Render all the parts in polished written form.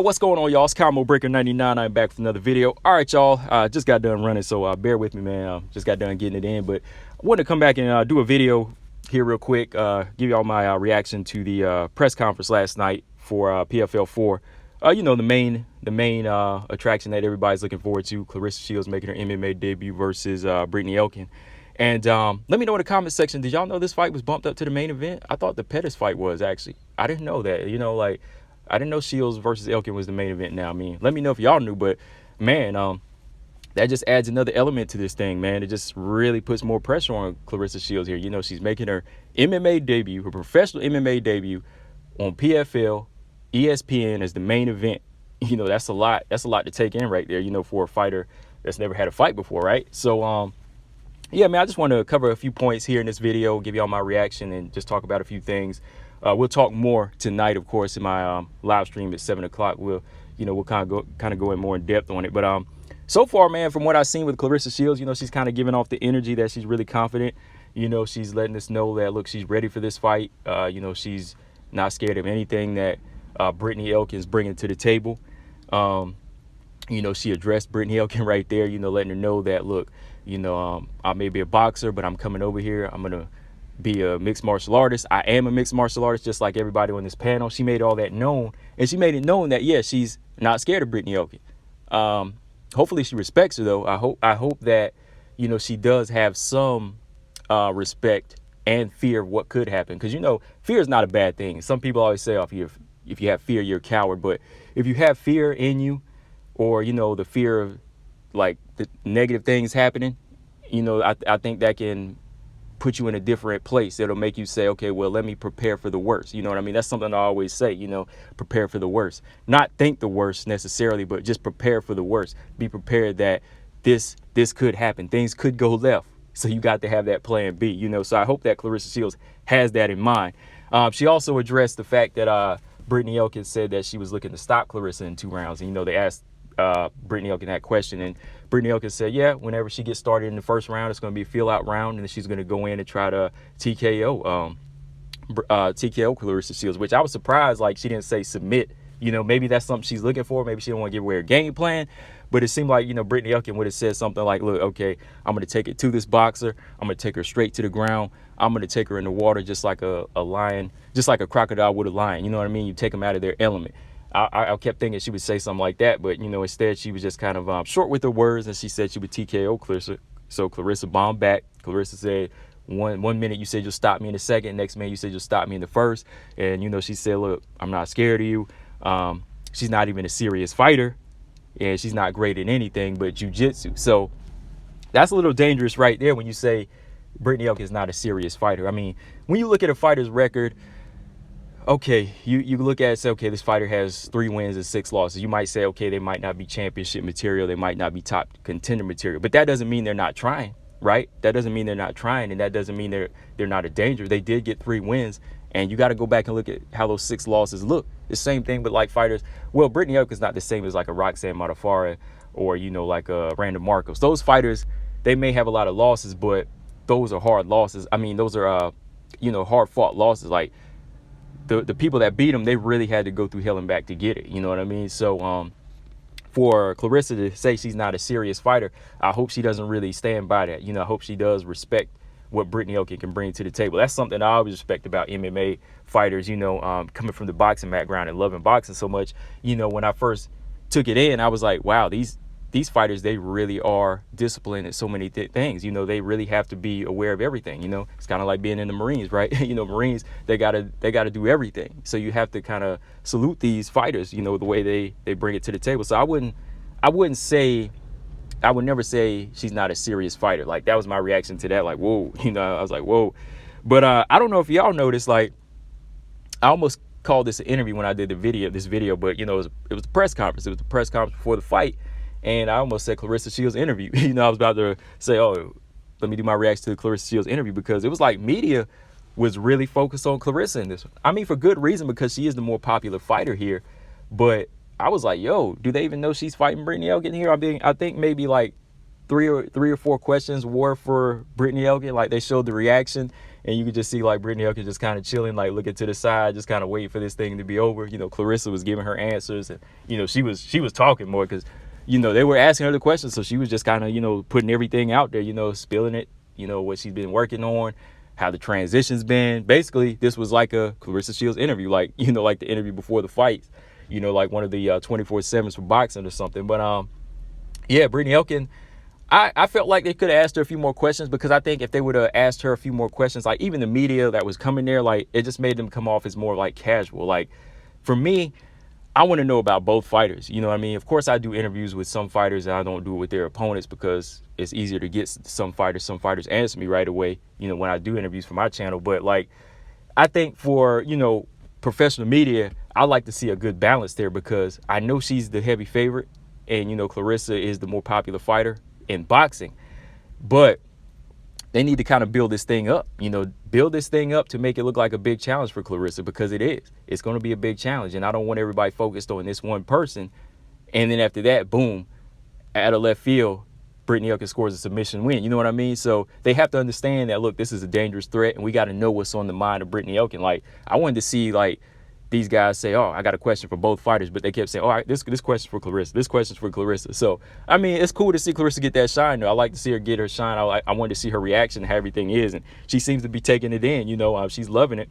What's going on, y'all? It's Combo Breaker 99. I'm back with another video. All right, y'all. Just got done running, so bear with me, man. Just got done getting it in, but I wanted to come back and do a video here real quick. Give y'all my reaction to the press conference last night for PFL 4. You know, the main attraction that everybody's looking forward to. Claressa Shields making her MMA debut versus Brittney Elkin. And let me know in the comment section, did y'all know this fight was bumped up to the main event? I thought the Pettis fight was, actually. I didn't know that. You know, like, I didn't know Shields versus Elkin was the main event now. I mean, let me know if y'all knew, but man, that just adds another element to this thing, man. It just really puts more pressure on Claressa Shields here. You know, she's making her MMA debut, her professional MMA debut on PFL, ESPN as the main event. You know, that's a lot. That's a lot to take in right there, you know, for a fighter that's never had a fight before, right? So, yeah, man, I just want to cover a few points here in this video, give y'all my reaction and just talk about a few things. We'll talk more tonight, of course, in my live stream at 7 o'clock. We'll kind of go in more in depth on it. But so far, man, from what I've seen with Claressa Shields, you know, she's kind of giving off the energy that she's really confident. You know, she's letting us know that, look, she's ready for this fight. You know, she's not scared of anything that Brittney Elkin is bringing to the table. You know, she addressed Brittney Elkin right there, you know, letting her know that, look, you know, I may be a boxer, but I'm coming over here. I'm going to be a mixed martial artist. I am a mixed martial artist, just like everybody on this panel. She made all that known, and she made it known that, yeah, she's not scared of Brittney Elkin. Hopefully she respects her, though. I hope that, you know, she does have some respect and fear of what could happen, because, you know, fear is not a bad thing. Some people always say, oh, if you have fear, you're a coward. But if you have fear in you, or, you know, the fear of like the negative things happening, you know, I think that can put you in a different place. It'll make you say, okay, well, let me prepare for the worst. You know what I mean? That's something I always say, you know, prepare for the worst. Not think the worst necessarily, but just prepare for the worst. Be prepared that this could happen. Things could go left. So you got to have that plan B, you know. So I hope that Claressa Shields has that in mind. She also addressed the fact that Brittney Elkin said that she was looking to stop Claressa in 2 rounds. And, you know, they asked Brittney Elkin that question, and Brittney Elkin said, yeah, whenever she gets started in the first round, it's going to be a feel-out round, and then she's going to go in and try to TKO Claressa Shields, which I was surprised, like, she didn't say submit. You know, maybe that's something she's looking for. Maybe she don't want to give away her game plan, but it seemed like, you know, Brittney Elkin would have said something like, look, okay, I'm going to take it to this boxer. I'm going to take her straight to the ground. I'm going to take her in the water just like a lion, just like a crocodile would a lion. You know what I mean? You take them out of their element. I kept thinking she would say something like that, but, you know, instead she was just kind of short with her words, and she said she would TKO Claressa. So Claressa bombed back. Claressa said, one minute you said you'll stop me in the second, next minute you said you'll stop me in the first. And, you know, she said, look, I'm not scared of you. She's not even a serious fighter, and she's not great at anything but jiu-jitsu. So that's a little dangerous right there when you say Brittney Elkin is not a serious fighter. I mean, when you look at a fighter's record, okay, you look at it and say, okay, this fighter has 3 wins and 6 losses. You might say, okay, they might not be championship material. They might not be top contender material. But that doesn't mean they're not trying, right? That doesn't mean they're not trying, and that doesn't mean they're not a danger. They did get 3 wins, and you got to go back and look at how those 6 losses look. The same thing with, like, fighters. Well, Brittney Elkin's not the same as, like, a Roxanne Modafferi or, you know, like a Randa Marcos. Those fighters, they may have a lot of losses, but those are hard losses. I mean, those are, you know, hard-fought losses. Like, the people that beat them, they really had to go through hell and back to get it. You know what I mean? So for Claressa to say she's not a serious fighter, I hope she doesn't really stand by that. You know, I hope she does respect what Brittney Elkin can bring to the table. That's something I always respect about MMA fighters, you know, coming from the boxing background and loving boxing so much. You know, when I first took it in, I was like, wow, these fighters, they really are disciplined in so many things. You know, they really have to be aware of everything. You know, it's kind of like being in the Marines, right? You know, Marines, they gotta do everything. So you have to kind of salute these fighters, you know, the way they bring it to the table. So I would never say she's not a serious fighter. Like, that was my reaction to that. Like, whoa, you know, I was like, whoa. But I don't know if y'all noticed, like, I almost called this an interview when I did this video, but, you know, it was a press conference. It was the press conference before the fight. And I almost said Claressa Shields interview. You know, I was about to say, oh, let me do my reaction to the Claressa Shields interview, because it was like media was really focused on Claressa in this one. I mean, for good reason, because she is the more popular fighter here. But I was like, yo, do they even know she's fighting Brittney Elkin here? I think maybe like three or four questions were for Brittney Elkin. Like they showed the reaction, and you could just see like Brittney Elkin just kind of chilling, like looking to the side, just kind of waiting for this thing to be over. You know, Claressa was giving her answers, and you know she was talking more because you know they were asking her the questions, so she was just kind of you know putting everything out there, you know, spilling it, you know what she's been working on, how the transition's been. Basically, this was like a Claressa Shields interview, like you know like the interview before the fights, you know, like one of the 24/7s for boxing or something. But yeah, Brittney Elkin, I felt like they could have asked her a few more questions, because I think if they would have asked her a few more questions, like even the media that was coming there, like it just made them come off as more like casual. Like for me, I want to know about both fighters. You know what I mean? Of course, I do interviews with some fighters and I don't do it with their opponents because it's easier to get some fighters. Some fighters answer me right away, you know, when I do interviews for my channel. But like, I think for, you know, professional media, I like to see a good balance there, because I know she's the heavy favorite and, you know, Claressa is the more popular fighter in boxing. But they need to kind of build this thing up, you know, build this thing up to make it look like a big challenge for Claressa, because it is. It's going to be a big challenge. And I don't want everybody focused on this one person. And then after that, boom, out of left field, Brittney Elkin scores a submission win. You know what I mean? So they have to understand that, look, this is a dangerous threat, and we got to know what's on the mind of Brittney Elkin. Like, I wanted to see, like, these guys say, oh, I got a question for both fighters, but they kept saying, all right, this question's for Claressa, this question's for Claressa. So, I mean, it's cool to see Claressa get that shine, though. I like to see her get her shine. I wanted to see her reaction to how everything is, and she seems to be taking it in, you know, she's loving it.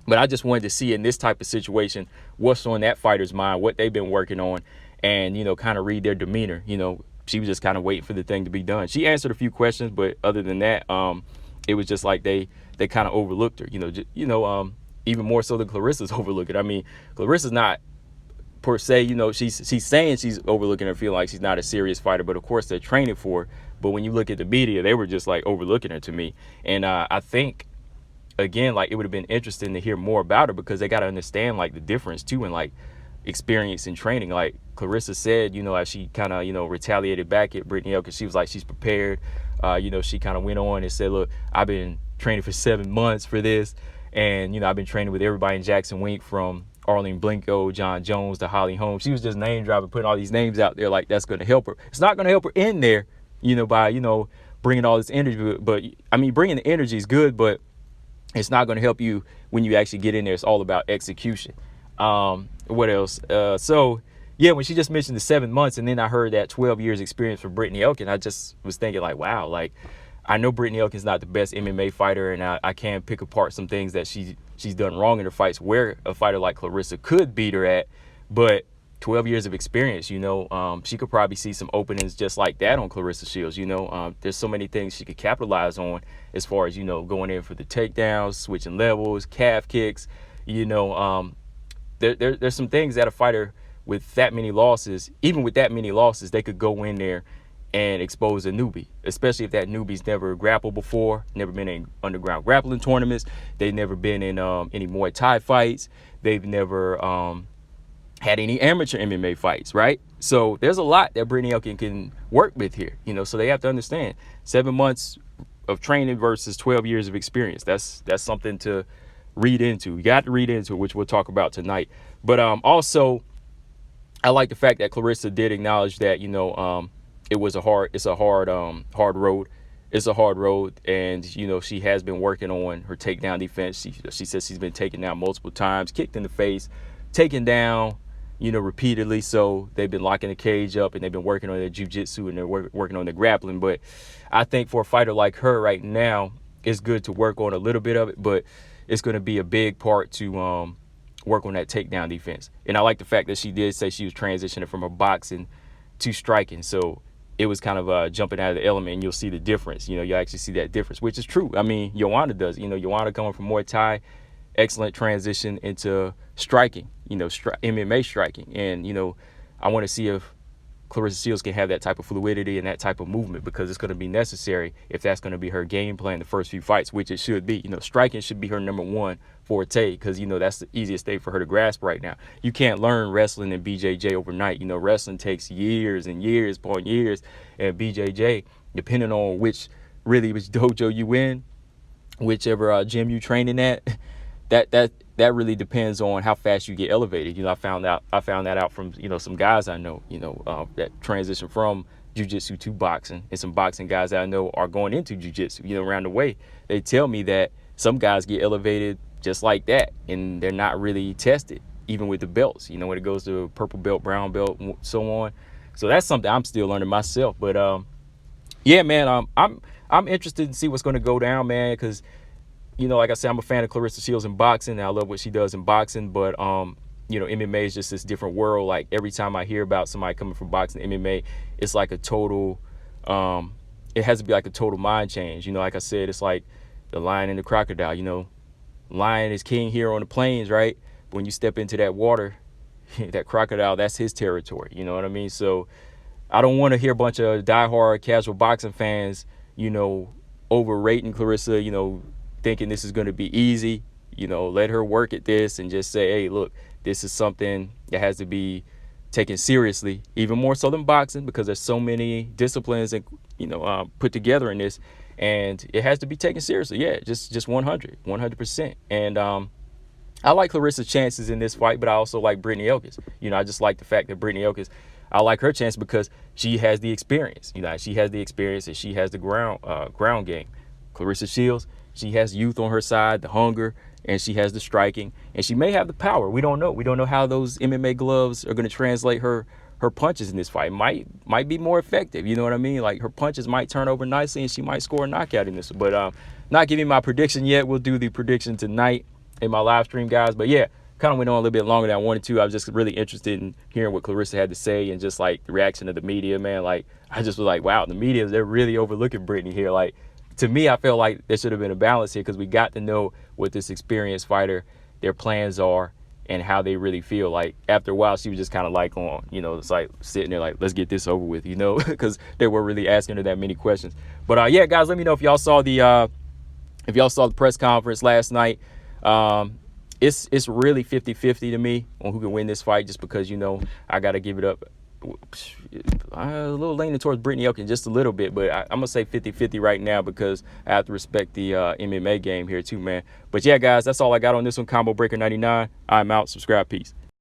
But I just wanted to see in this type of situation what's on that fighter's mind, what they've been working on, and, you know, kind of read their demeanor. You know, she was just kind of waiting for the thing to be done. She answered a few questions, but other than that, it was just like they kind of overlooked her, even more so than Claressa's overlooking. I mean, Claressa's not per se, you know, she's saying she's overlooking her, feeling like she's not a serious fighter, but of course they're training for her. But when you look at the media, they were just like overlooking her to me. And I think, again, like it would have been interesting to hear more about her, because they got to understand like the difference too in like experience and training. Like Claressa said, you know, as she kind of, you know, retaliated back at Brittney Elkin, she was like, she's prepared. You know, she kind of went on and said, look, I've been training for 7 months for this. And, you know, I've been training with everybody in Jackson Wink, from Arlene Blinko, John Jones to Holly Holmes. She was just name dropping, putting all these names out there like that's going to help her. It's not going to help her in there, you know, by, you know, bringing all this energy. But, I mean, bringing the energy is good, but it's not going to help you when you actually get in there. It's all about execution. What else? So, yeah, when she just mentioned the 7 months, and then I heard that 12 years experience for Brittney Elkin, I just was thinking like, wow, like, I know Brittney Elkin's not the best MMA fighter, and I can pick apart some things that she's done wrong in her fights where a fighter like Claressa could beat her at. But 12 years of experience, you know, she could probably see some openings just like that on Claressa Shields. You know, there's so many things she could capitalize on as far as, you know, going in for the takedowns, switching levels, calf kicks. You know, there's some things that a fighter with that many losses, even with that many losses, they could go in there and expose a newbie, especially if that newbie's never grappled before, never been in underground grappling tournaments, they've never been in any Muay Thai fights, they've never had any amateur MMA fights, right? So there's a lot that Brittney Elkin can work with here, you know, so they have to understand 7 months of training versus 12 years of experience. That's something to read into. You got to read into it, which we'll talk about tonight. But also, I like the fact that Claressa did acknowledge that, you know, it's a hard road. It's a hard road, and you know she has been working on her takedown defense. She says she's been taken down multiple times, kicked in the face, taken down, you know, repeatedly. So they've been locking the cage up, and they've been working on their jiu-jitsu, and they're working on their grappling. But I think for a fighter like her right now, it's good to work on a little bit of it, but it's going to be a big part to work on that takedown defense. And I like the fact that she did say she was transitioning from her boxing to striking. So it was kind of jumping out of the element, and you'll see the difference. You know, you actually see that difference, which is true. I mean, Wmma does. You know, Wmma coming from Muay Thai, excellent transition into striking, you know, MMA striking. And, you know, I want to see if Claressa Shields can have that type of fluidity and that type of movement, because it's going to be necessary if that's going to be her game plan the first few fights, which it should be. You know, striking should be her #1 forte, because, you know, that's the easiest thing for her to grasp right now. You can't learn wrestling and BJJ overnight. You know, wrestling takes years and years upon years, and BJJ, depending on which dojo you in, whichever gym you training at, that really depends on how fast you get elevated. You know, I found that out from, you know, some guys I know, you know, that transition from jiu-jitsu to boxing, and some boxing guys that I know are going into jiu-jitsu, you know, around the way. They tell me that some guys get elevated just like that, and they're not really tested, even with the belts, you know, when it goes to purple belt, brown belt, and so on. So that's something I'm still learning myself. But yeah, man, I'm interested to see what's going to go down, man, because, you know, like I said, I'm a fan of Claressa Shields in boxing, and I love what she does in boxing. But you know, MMA is just this different world. Like, every time I hear about somebody coming from boxing to MMA, it's like a total, it has to be like a total mind change. You know, like I said, it's like the lion and the crocodile. You know, lion is king here on the plains, right? But when you step into that water, that crocodile, that's his territory. You know what I mean? So I don't want to hear a bunch of diehard casual boxing fans, you know, overrating Claressa, you know, thinking this is going to be easy. You know, let her work at this and just say, hey, look, this is something that has to be taken seriously, even more so than boxing, because there's so many disciplines and, you know, put together in this, and it has to be taken seriously. Yeah, just 100%. And I like Claressa's chances in this fight, but I also like Brittney Elkin's. You know, I just like the fact that Brittney Elkin, I like her chance because she has the experience. You know, she has the experience and she has the ground game. Claressa Shields, she has youth on her side, the hunger, and she has the striking, and she may have the power. We don't know. We don't know how those MMA gloves are going to translate her punches in this fight. Might be more effective. You know what I mean? Like, her punches might turn over nicely, and she might score a knockout in this. But not giving my prediction yet. We'll do the prediction tonight in my live stream, guys. But yeah, kind of went on a little bit longer than I wanted to. I was just really interested in hearing what Claressa had to say, and just like the reaction of the media, man. Like, I just was like, wow, the media, they're really overlooking Brittney here. Like, to me, I feel like there should have been a balance here, because we got to know what this experienced fighter, their plans are, and how they really feel. Like, after a while, she was just kind of like on, you know, it's like sitting there like, let's get this over with, you know, because they were really asking her that many questions. But yeah, guys, let me know if y'all saw the press conference last night. It's really 50-50 to me on who can win this fight, just because, you know, I got to give it up. A little leaning towards Brittney Elkin just a little bit, but I'm going to say 50-50 right now, because I have to respect the MMA game here too, man. But yeah, guys, that's all I got on this one. Combo Breaker 99. I'm out. Subscribe. Peace.